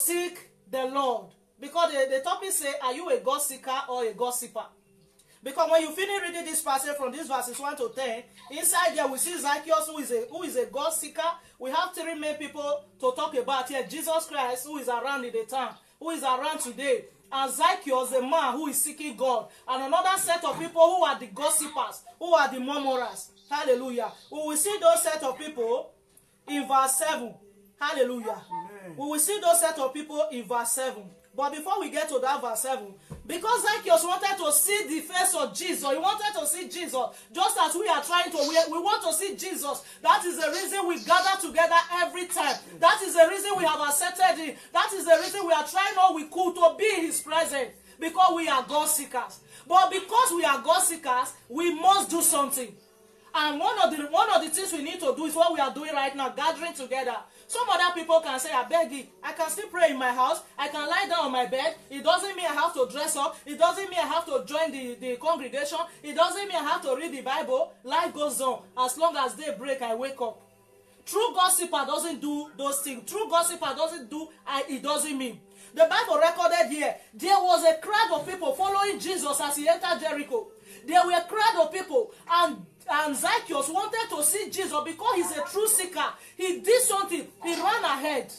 seek the Lord. Because the topic say, are you a God seeker or a gossiper? Because when you finish reading this passage from this verses 1 to 10, inside there we see Zacchaeus, who is a God seeker. We have three main people to talk about here. Jesus Christ, who is around in the town, who is around today. And Zacchaeus, the man who is seeking God. And another set of people who are the gossipers, who are the murmurers. Hallelujah. We will see those set of people in verse 7. Hallelujah. Amen. We will see those set of people in verse 7. But before we get to that verse 7, because Zacchaeus wanted to see the face of Jesus, he wanted to see Jesus, just as we are trying to, we want to see Jesus. That is the reason we gather together every time. That is the reason we have accepted him. That is the reason we are trying all we could to be in his presence, because we are God seekers. But because we are God seekers, we must do something. And one of the things we need to do is what we are doing right now, gathering together. Some other people can say, I beg you, I can still pray in my house. I can lie down on my bed. It doesn't mean I have to dress up. It doesn't mean I have to join the congregation. It doesn't mean I have to read the Bible. Life goes on. As long as day break, I wake up. True gossiper doesn't do those things. True gossiper doesn't do, it doesn't mean. The Bible recorded here, there was a crowd of people following Jesus as he entered Jericho. There were a crowd of people, and Zacchaeus wanted to see Jesus because he's a true seeker. He did something. He ran ahead.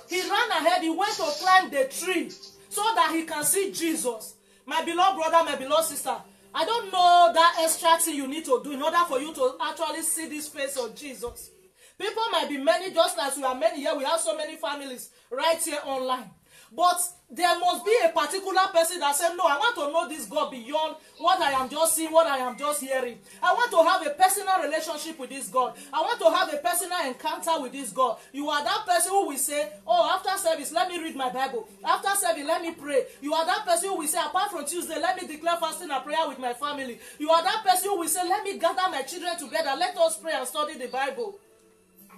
He ran ahead. He went to climb the tree so that he can see Jesus. My beloved brother, my beloved sister, I don't know that extra thing you need to do in order for you to actually see this face of Jesus. People might be many, just as we are many here. We have so many families right here online. But there must be a particular person that said, no, I want to know this God beyond what I am just seeing, what I am just hearing. I want to have a personal relationship with this God. I want to have a personal encounter with this God. You are that person who will say, oh, after service, let me read my Bible. After service, let me pray. You are that person who will say, apart from Tuesday, let me declare fasting and prayer with my family. You are that person who will say, let me gather my children together. Let us pray and study the Bible.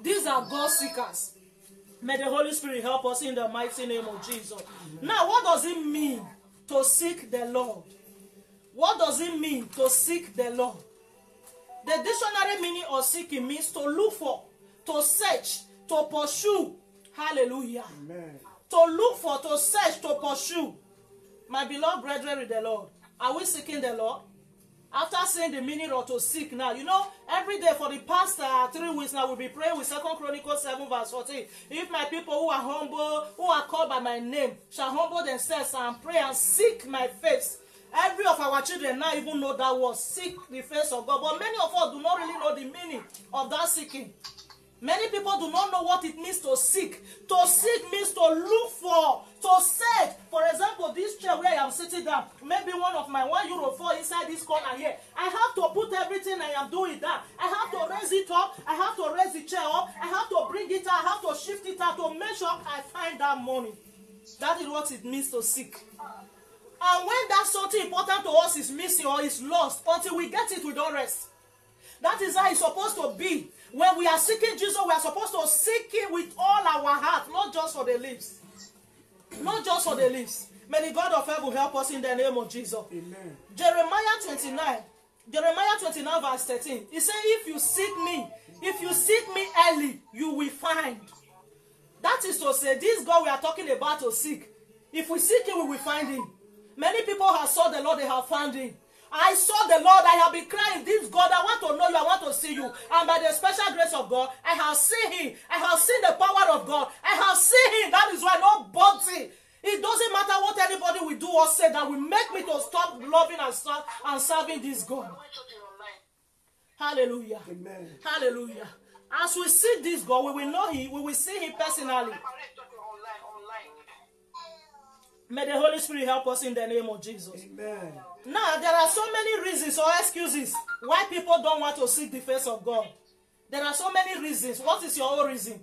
These are God seekers. May the Holy Spirit help us in the mighty name of Jesus. Amen. Now, what does it mean to seek the Lord? What does it mean to seek the Lord? The dictionary meaning of seeking means to look for, to search, to pursue. Hallelujah. Amen. To look for, to search, to pursue. My beloved brethren with the Lord, are we seeking the Lord? After saying the meaning of to seek now, you know, every day for the past 3 weeks now, we'll be praying with 2 Chronicles 7 verse 14. If my people who are humble, who are called by my name, shall humble themselves and pray and seek my face. Every of our children now even know that word, seek the face of God. But many of us do not really know the meaning of that seeking. Many people do not know what it means to seek. To seek means to look for, to search. For example, this chair where I am sitting down, maybe one euro fall inside this corner here. I have to put everything I am doing down. I have to raise it up. I have to raise the chair up. I have to bring it out. I have to shift it out to make sure I find that money. That is what it means to seek. And when that something important to us is missing or is lost, until we get it, we don't rest. That is how it's supposed to be. When we are seeking Jesus, we are supposed to seek him with all our heart, not just for the lips. Not just for the lips. May the God of heaven help us in the name of Jesus. Amen. Jeremiah 29 verse 13. He said, if you seek me early, you will find. That is to say, this God we are talking about to seek. If we seek him, we will find him. Many people have sought the Lord, they have found him. I saw the Lord, I have been crying, this God, I want to know you, I want to see you. And by the special grace of God, I have seen him. I have seen the power of God. I have seen him. That is why nobody, it doesn't matter what anybody will do or say that will make me to stop loving and serving this God. Hallelujah. Amen. Hallelujah. As we see this God, we will know him, we will see him personally. May the Holy Spirit help us in the name of Jesus. Amen. Now, there are so many reasons or excuses why people don't want to seek the face of God. There are so many reasons. What is your own reason?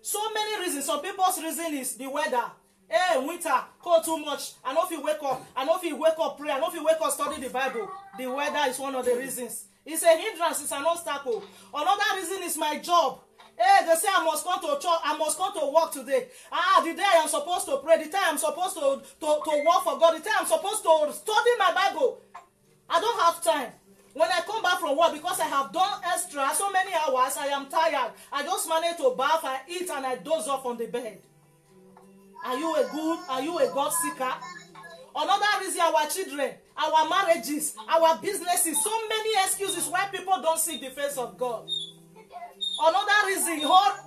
So many reasons. Some people's reason is the weather. Hey, winter, cold too much. I know if you wake up, pray. I know if you wake up, study the Bible. The weather is one of the reasons. It's a hindrance, it's an obstacle. Another reason is my job. Hey, they say I must come to church, I must come to work today. The day I am supposed to pray, the time I'm supposed to work for God, the time I'm supposed to study my Bible. I don't have time. When I come back from work, because I have done extra, so many hours, I am tired. I just manage to bath, I eat, and I doze off on the bed. Are you a God seeker? Another reason, our children, our marriages, our businesses, so many excuses why people don't seek the face of God. Another reason,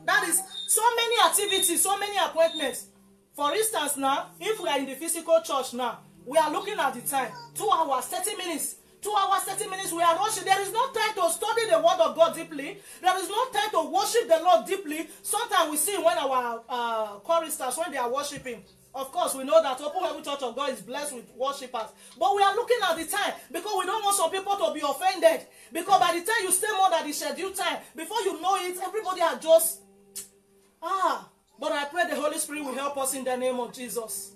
that is so many activities, so many appointments. For instance now, if we are in the physical church now, we are looking at the time, 2 hours, 30 minutes. 2 hours, 30 minutes, we are rushing. There is no time to study the word of God deeply. There is no time to worship the Lord deeply. Sometimes we see when our choristers, when they are worshiping, of course, we know that Open Heaven Church of God is blessed with worshipers. But we are looking at the time because we don't want some people to be offended. Because by the time you stay more than the scheduled time, before you know it, everybody are just, But I pray the Holy Spirit will help us in the name of Jesus.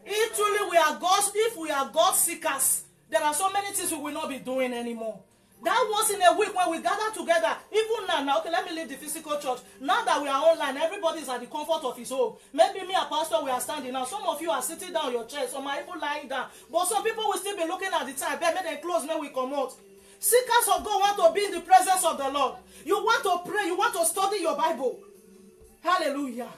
If truly we are God seekers, there are so many things we will not be doing anymore. That once in a week when we gather together, even now, okay, let me leave the physical church. Now that we are online, everybody is at the comfort of his home. Maybe me and Pastor, we are standing now. Some of you are sitting down your chairs, some are even lying down. But some people will still be looking at the time. Make them close, may we come out. Seekers of God want to be in the presence of the Lord. You want to pray, you want to study your Bible. Hallelujah.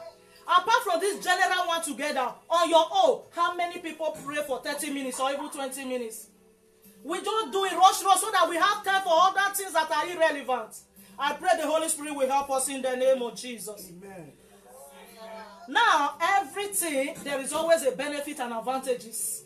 Apart from this general one together, on your own, how many people pray for 30 minutes or even 20 minutes? We don't do it rush so that we have time for other things that are irrelevant. I pray the Holy Spirit will help us in the name of Jesus. Amen. Now, everything, there is always a benefit and advantages.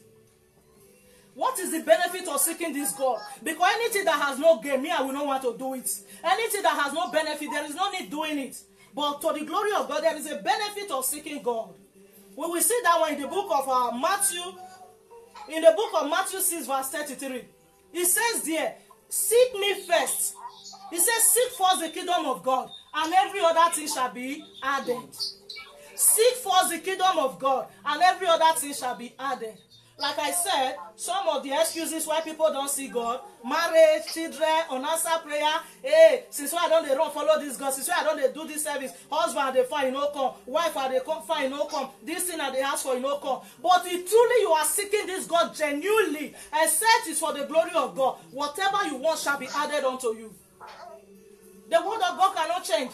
What is the benefit of seeking this God? Because anything that has no gain, me, I will not want to do it. Anything that has no benefit, there is no need doing it. But to the glory of God, there is a benefit of seeking God. We will see that one in the book of Matthew. In the book of Matthew 6 verse 33, it says there, seek me first. It says, seek first the kingdom of God, and every other thing shall be added. Seek first the kingdom of God, and every other thing shall be added. Like I said, some of the excuses why people don't see God, marriage, children, unanswered prayer, hey, since why I don't they run follow this God, since why I don't they do this service, husband they find no come, wife they come find no come, this thing that they ask for no come. But if truly you are seeking this God genuinely, except it's for the glory of God, whatever you want shall be added unto you. The word of God cannot change.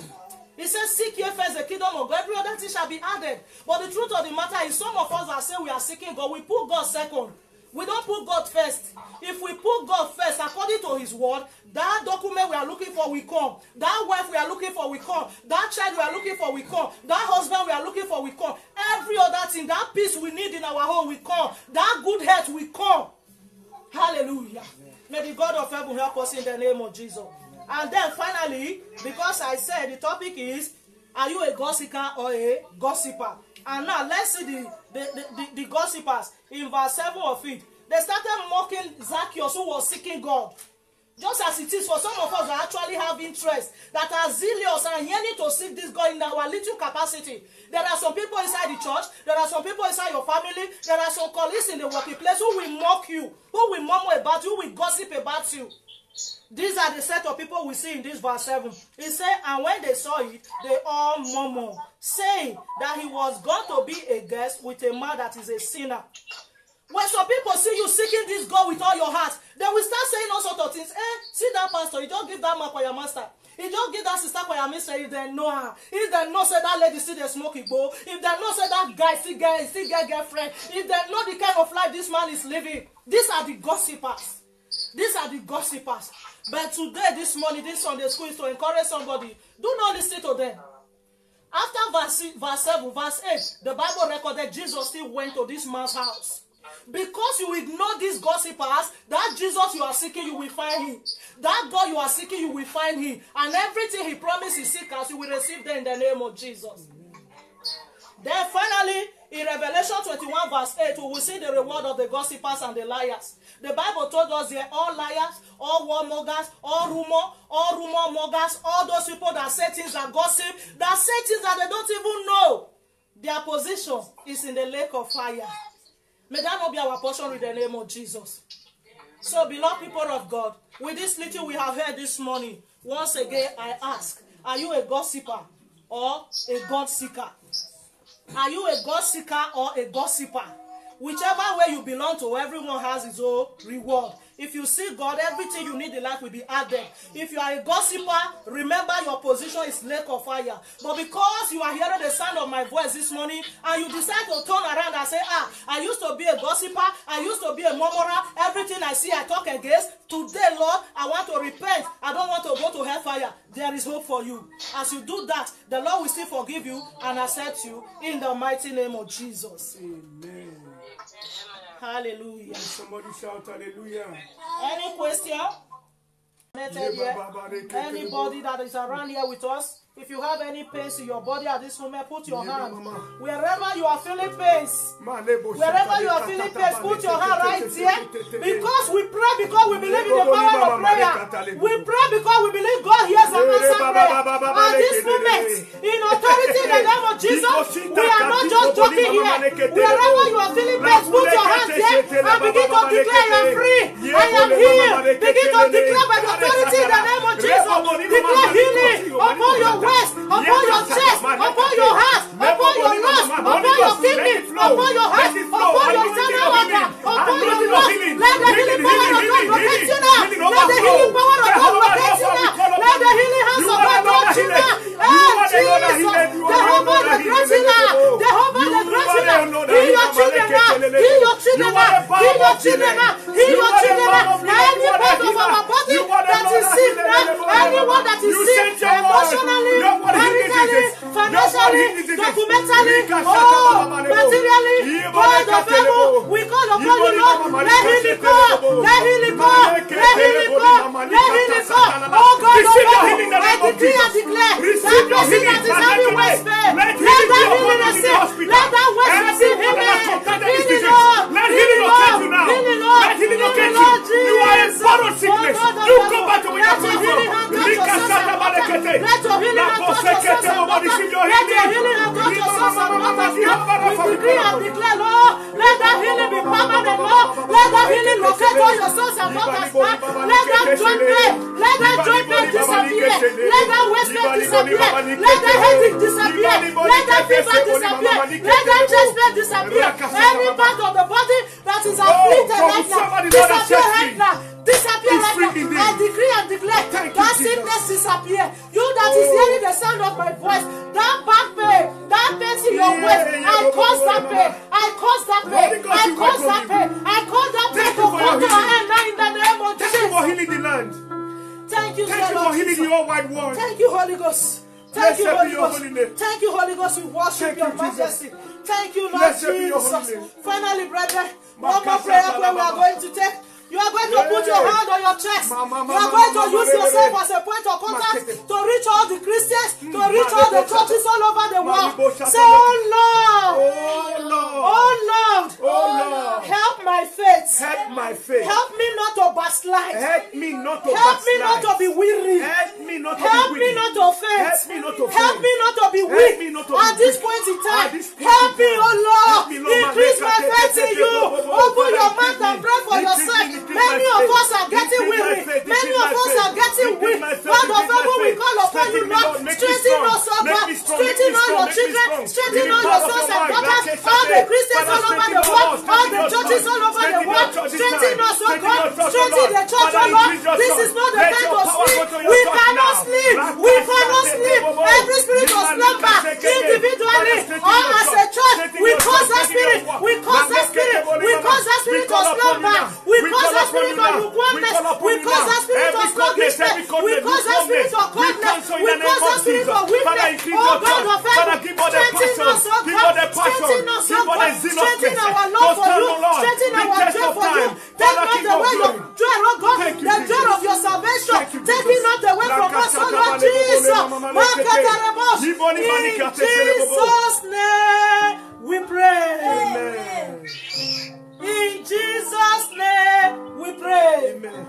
He says, seek ye first the kingdom of God, every other thing shall be added. But the truth of the matter is, some of us that say we are seeking God, we put God second. We don't put God first. If we put God first, according to his word, that document we are looking for will come. That wife we are looking for will come. That child we are looking for will come. That husband we are looking for will come. Every other thing, that peace we need in our home will come. That good health will come. Hallelujah. Amen. May the God of heaven help us in the name of Jesus. And then finally, because I said the topic is, are you a God seeker or a gossiper? And now let's see the gossipers in verse 7 of it. They started mocking Zacchaeus, who was seeking God. Just as it is for some of us that actually have interest, that are zealous and yearning to seek this God in our little capacity. There are some people inside the church, there are some people inside your family, there are some colleagues in the working place who will mock you, who will murmur about you, who will gossip about you. These are the set of people we see in this verse 7. He said, and when they saw it, they all murmured, saying that he was going to be a guest with a man that is a sinner. When some people see you seeking this God with all your heart, they will start saying all sorts of things. See that pastor, you just give that man for your master. You just give that sister for your mister if they know her. If they know say that lady see the smoking bowl. If they know say that guy still get girlfriend. If they know the kind of life this man is living. These are the gossipers. These are the gossipers. But today, this morning, this Sunday school is to encourage somebody. Do not listen to them. After verse 7, verse 8, the Bible recorded Jesus still went to this man's house. Because you ignore these gossipers, that Jesus you are seeking, you will find him. That God you are seeking, you will find him. And everything he promised his seekers, you will receive them in the name of Jesus. Then finally, in Revelation 21 verse 8, we will see the reward of the gossipers and the liars. The Bible told us here, all liars, all warmongers, all rumor mongers, all those people that say things that gossip, that say things that they don't even know. Their position is in the lake of fire. May that not be our portion in the name of Jesus. So, beloved people of God, with this little we have heard this morning, once again I ask, are you a gossiper or a God seeker? Are you a God seeker or a gossiper? Whichever way you belong to, everyone has his own reward. If you see God, everything you need in life will be added. If you are a gossiper, remember your position is lake of fire. But because you are hearing the sound of my voice this morning, and you decide to turn around and say, I used to be a gossiper, I used to be a murmurer, everything I see I talk against. Today, Lord, I want to repent. I don't want to go to hellfire. There is hope for you. As you do that, the Lord will still forgive you and accept you in the mighty name of Jesus. Amen. Hallelujah. Somebody shout hallelujah. Any question? Anybody that is around here with us, if you have any pains in your body at this moment, put your hand. Wherever you are feeling pains, wherever you are feeling pains, put your hand right there. Because we pray because we believe in the power of prayer. We pray because we believe God hears and answers prayer. At this moment, in authority in the name of Jesus, we are not just joking here. Wherever you are feeling pains, put your hand there and begin to declare I am free. I am healed. Begin to declare by the authority in the name of Jesus. Declare healing upon your waist, upon your chest, upon your heart, upon your lungs, upon your kidney, upon your heart, upon your internal organ, upon your lungs. Let the healing power of God locate you now. Let the healing power of God locate you now. Let the healing hands of God touch you now. Oh Jesus, Jehovah the great healer, Jehovah the great healer. Heal your children now. Heal your children now. Heal your children now. Heal your children now. Any part of our body that is sick now, anyone that is sick emotionally, maritally, financially, documentally, materially, God of heaven, we call upon you, Lord. Let healing come. Let healing come. Let healing come. Let healing come. Oh God of heaven, I decree and declare that person that is having waist pain, let that healing receive. Let that waist receive healing. Healing, Lord. Healing, Lord. Healing, Lord. Healing, Lord. You are a borrowed sickness. You go back to where you come from. Let your healing hand touch your sons and daughters. Let your healing hand touch your sons and daughters. We decree and declare, Lord, let that healing be permanent, Lord. Let that healing locate all your sons and daughters. Let that joint pain, let that joint pain disappear. Let that waist pain disappear. Let that headache disappear. Let that fever disappear. Let that chest pain disappear. Any part of the body that is afflicted right now, disappear right now. Disappear right now. I decree and declare that sickness disappear. You that is hearing the sound of my voice, that back pain, that pain in your waist, I cause that pain. I cause that pain. I cause that pain. I cause that pain to come to an end now in the name of Jesus. Thank you for healing the land. Thank you, Thank you for healing the whole wide world. Thank you, Holy Ghost. Thank you, Holy Ghost. Thank you, Holy Ghost. We worship your majesty. Thank you, Lord Jesus. Finally, brethren, one more prayer where we are going to take. You are going to put your hand on your chest. You are going to use yourself as a point of contact to reach all the Christians, to reach all the churches all over the world. Say, oh Lord, oh Lord, oh Lord, help my faith. Help my faith. Help me not to backslide. Help me not to Help me not to be weary. Help me not to Help me not to faint. Help me not to Help me not to be weak. At this point in time, help me, oh Lord. Increase my faith in you. Open your mouth and pray for yourself. Many of us are getting weary. Many of us are getting weak. God of heaven, we call upon you, Lord. Strengthen us, oh God. Strengthen all your children. Strengthen all your sons and daughters. All the Christians all over the world. All the churches all over the world. Strengthen us, oh God. Strengthen the church, oh Lord. This is not the time to sleep. We cannot sleep. We cannot sleep. Every spirit of slumber, individually or as a church, we cause that spirit. We cause that spirit. We cause that spirit of slumber. We cause that spirit of lukewarmness. We cause that spirit of sluggishness. We cause that spirit of coldness. We cause that spirit of weakness. Oh God of heaven, strengthen us, oh God. Strengthen us, oh God. Strengthen our love for you. Strengthen our joy for you. Take not away your joy, oh God. The joy of your salvation. Take it not away from us, oh Lord Jesus. In Jesus' name we pray. Amen. In Jesus' name we pray. Amen.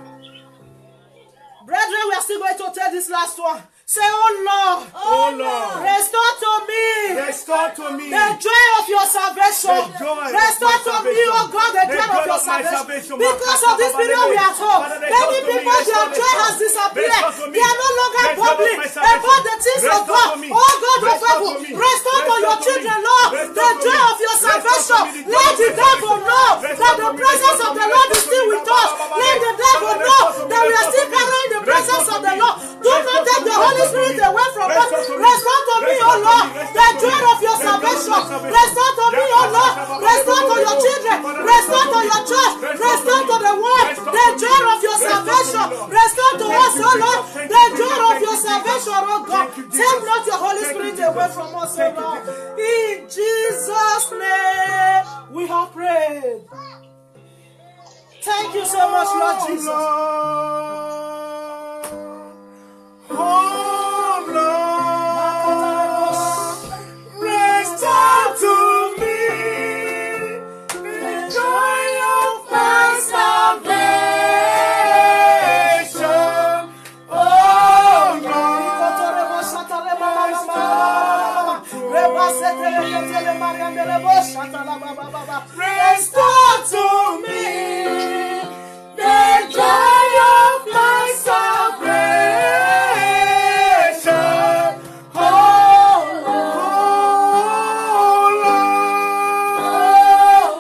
Brethren, we are still going to take this last one. Say, oh Lord, oh Lord, restore to me the joy of your salvation. Restore to me, oh God, the joy of your salvation. Because of this video we are told, many people, their joy has disappeared. They are no longer public about the things of God. Oh God of heaven, restore to your children, Lord, the joy of your salvation. Let the devil know that the presence of the Lord is still with us. Let the Thank you so much, Lord Jesus. Oh Lord, restore to me the joy of my salvation. Oh restore to me the joy of my salvation. Oh Lord,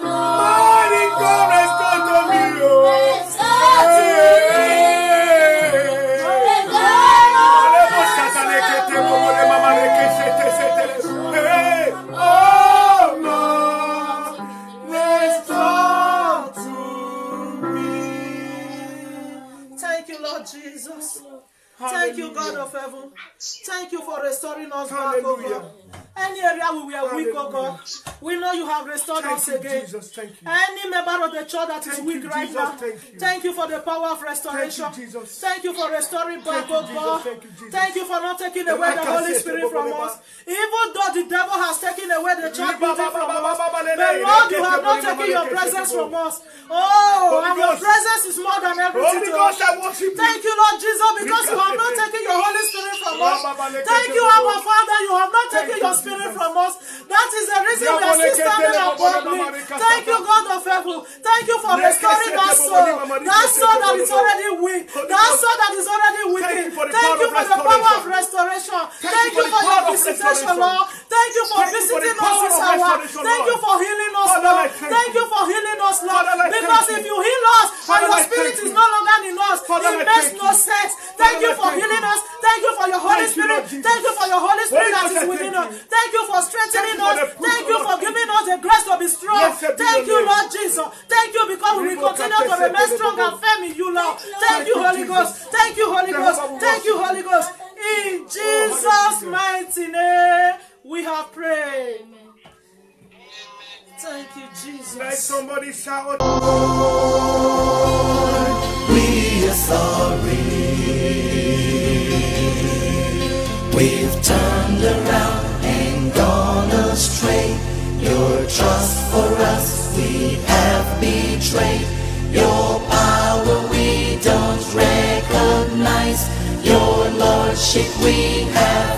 mighty God, restore to me. Thank you, Lord Jesus. Thank you, God of heaven. Thank you for restoring us back, oh God. Any area we were weak, oh God, we know you have restored us again. Jesus, thank you. Any member of the church that is Thank weak you, right Jesus, now, thank you. for the power of restoration. Thank you, Jesus. Thank you for restoring back, Thank you, oh God. Jesus. Thank you, Jesus. Thank you for not taking away the Holy Spirit from us. Even though the devil has taken away the church building from us, but Lord, you have not taken your presence from us. Oh, and your presence is more than everything to us. Thank you, Lord Jesus, because you have not taken your Holy Spirit from us. Thank you, Abba Father, you have not taken your Spirit from us. That is the reason we are still standing up boldly. Thank you, God of heaven. Thank you for restoring that soul. That soul that is already weak. That soul that is already weakened. Thank you for the power of restoration. Thank you for your visitation, Lord. Thank you for visiting us this hour. Thank you for healing us, Lord. Thank you for healing us, Lord. Because if you heal us and your spirit is no longer in us, it makes no sense. Thank you for healing us. Thank you for your Holy Spirit. Thank you for your Holy Spirit that is within us. Thank you for strengthening us. Thank you for giving us the grace to be strong. Thank you, Lord Jesus. Thank you because we will continue to remain strong and firm in you, Lord. Thank you, Holy Ghost. Thank you, Holy Ghost. Thank you, Holy Ghost. In Jesus' mighty name, we have prayed. Thank you, Jesus. Let somebody shout. We are sorry. We've turned around and gone astray. Your trust for us we have betrayed. Your power we don't recognize. Your lordship we have